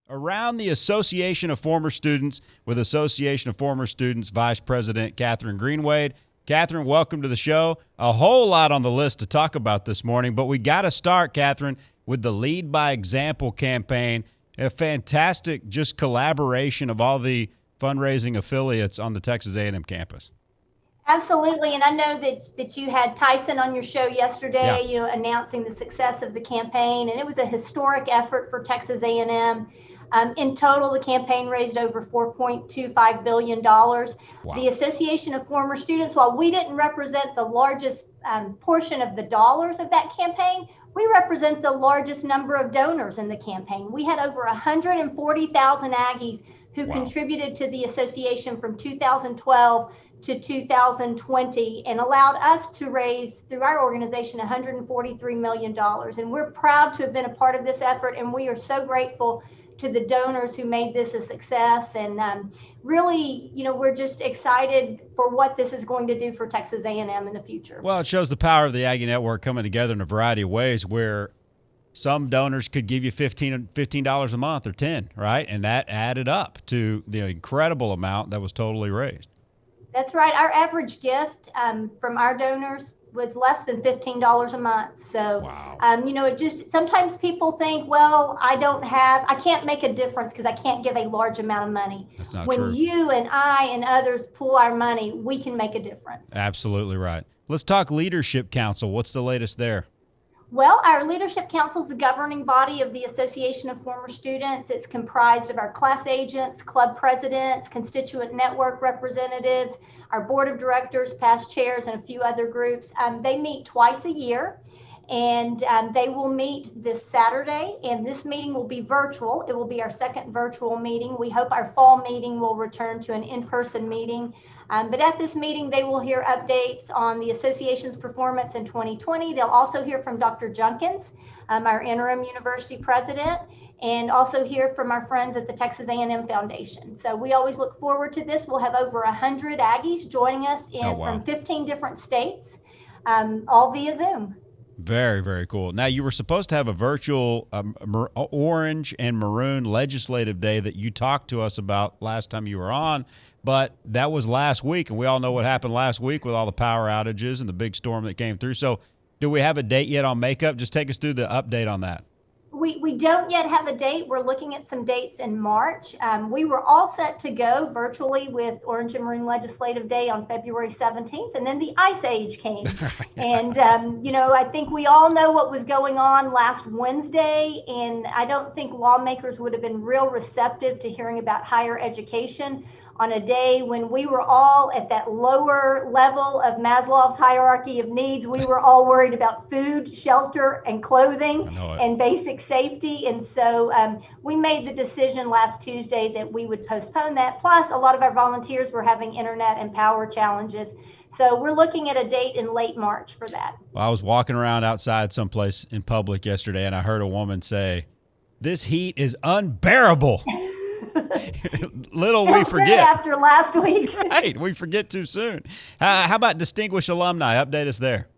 Around the Association of Former Students with Association of Former Students Vice President Catherine Greenwade. Catherine, welcome to the show. A whole lot on the list to talk about this morning, but we got to start, Catherine, with the Lead by Example campaign, a fantastic just collaboration of all the fundraising affiliates on the Texas A&M campus. Absolutely, and I know that you had Tyson on your show yesterday, announcing the success of the campaign, and it was a historic effort for Texas A&M. In total, the campaign raised over $4.25 billion. Wow. The Association of Former Students, while we didn't represent the largest portion of the dollars of that campaign, we represent the largest number of donors in the campaign. We had over 140,000 Aggies who contributed to the association from 2012 to 2020 and allowed us to raise, through our organization, $143 million. And we're proud to have been a part of this effort, and we are so grateful to the donors who made this a success. And really, we're just excited for what this is going to do for Texas A&M in the future. Well, it shows the power of the Aggie Network coming together in a variety of ways where some donors could give you $15 a month or $10, right? And that added up to the incredible amount that was totally raised. That's right. Our average gift from our donors was less than $15 a month. So, wow. It just, sometimes people think, well, I can't make a difference because I can't give a large amount of money. That's not true. When you and I and others pool our money, we can make a difference. Absolutely right. Let's talk Leadership Council. What's the latest there? Well, our Leadership Council is the governing body of the Association of Former Students. It's comprised of our class agents, club presidents, constituent network representatives, our board of directors, past chairs, and a few other groups. They meet twice a year, and they will meet this Saturday, and this meeting will be virtual. It will be our second virtual meeting. We hope our fall meeting will return to an in-person meeting. But at this meeting, they will hear updates on the association's performance in 2020. They'll also hear from Dr. Junkins, our interim university president, and also hear from our friends at the Texas A&M Foundation. So we always look forward to this. We'll have over 100 Aggies joining us from 15 different states, all via Zoom. Very, very cool. Now, you were supposed to have a virtual orange and maroon legislative day that you talked to us about last time you were on, but that was last week, and we all know what happened last week with all the power outages and the big storm that came through. So do we have a date yet on makeup? Just take us through the update on that. We don't yet have a date. We're looking at some dates in March. We were all set to go virtually with Orange and Maroon Legislative Day on February 17th, and then the Ice Age came. And, I think we all know what was going on last Wednesday, and I don't think lawmakers would have been real receptive to hearing about higher education on a day when we were all at that lower level of Maslow's hierarchy of needs. We were all worried about food, shelter, and clothing and basic safety. And so we made the decision last Tuesday that we would postpone that. Plus, a lot of our volunteers were having internet and power challenges. So we're looking at a date in late March for that. Well, I was walking around outside someplace in public yesterday, and I heard a woman say, "This heat is unbearable." Little we forget. After last week. Right, we forget too soon. How about distinguished alumni? Update us there.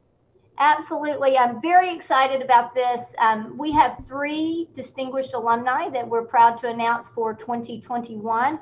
Absolutely. I'm very excited about this. We have 3 distinguished alumni that we're proud to announce for 2021.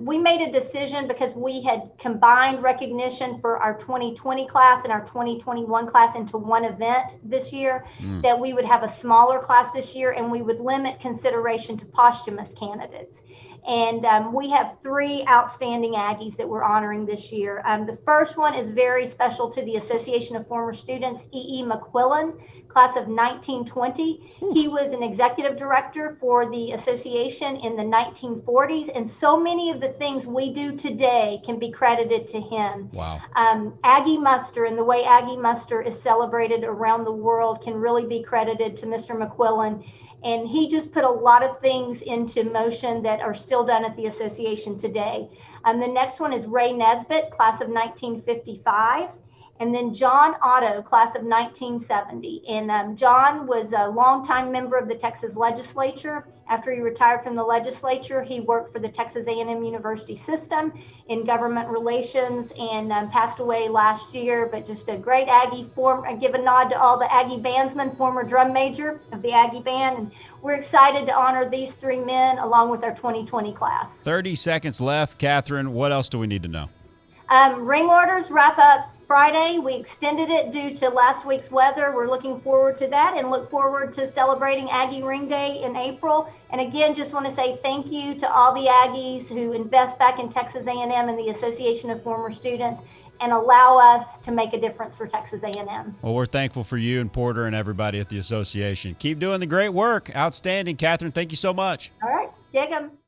We made a decision because we had combined recognition for our 2020 class and our 2021 class into one event this year, that we would have a smaller class this year, and we would limit consideration to posthumous candidates. And we have 3 outstanding Aggies that we're honoring this year. The first one is very special to the Association of Former Students, E.E. McQuillan, class of 1920. He was an executive director for the association in the 1940s, and so many of the things we do today can be credited to him. Wow. Aggie Muster and the way Aggie Muster is celebrated around the world can really be credited to Mr. McQuillan. And he just put a lot of things into motion that are still done at the association today. The next one is Ray Nesbitt, class of 1955. And then John Otto, class of 1970. And John was a longtime member of the Texas legislature. After he retired from the legislature, he worked for the Texas A&M University system in government relations and passed away last year. But just a great Aggie give a nod to all the Aggie bandsmen, former drum major of the Aggie band. And we're excited to honor these three men along with our 2020 class. 30 seconds left. Catherine, what else do we need to know? Ring orders wrap up Friday. We extended it due to last week's weather. We're looking forward to that and look forward to celebrating Aggie Ring Day in April. And again, just want to say thank you to all the Aggies who invest back in Texas A&M and the Association of Former Students and allow us to make a difference for Texas A&M. Well, we're thankful for you and Porter and everybody at the association. Keep doing the great work. Outstanding, Catherine. Thank you so much. All right. Dig 'em.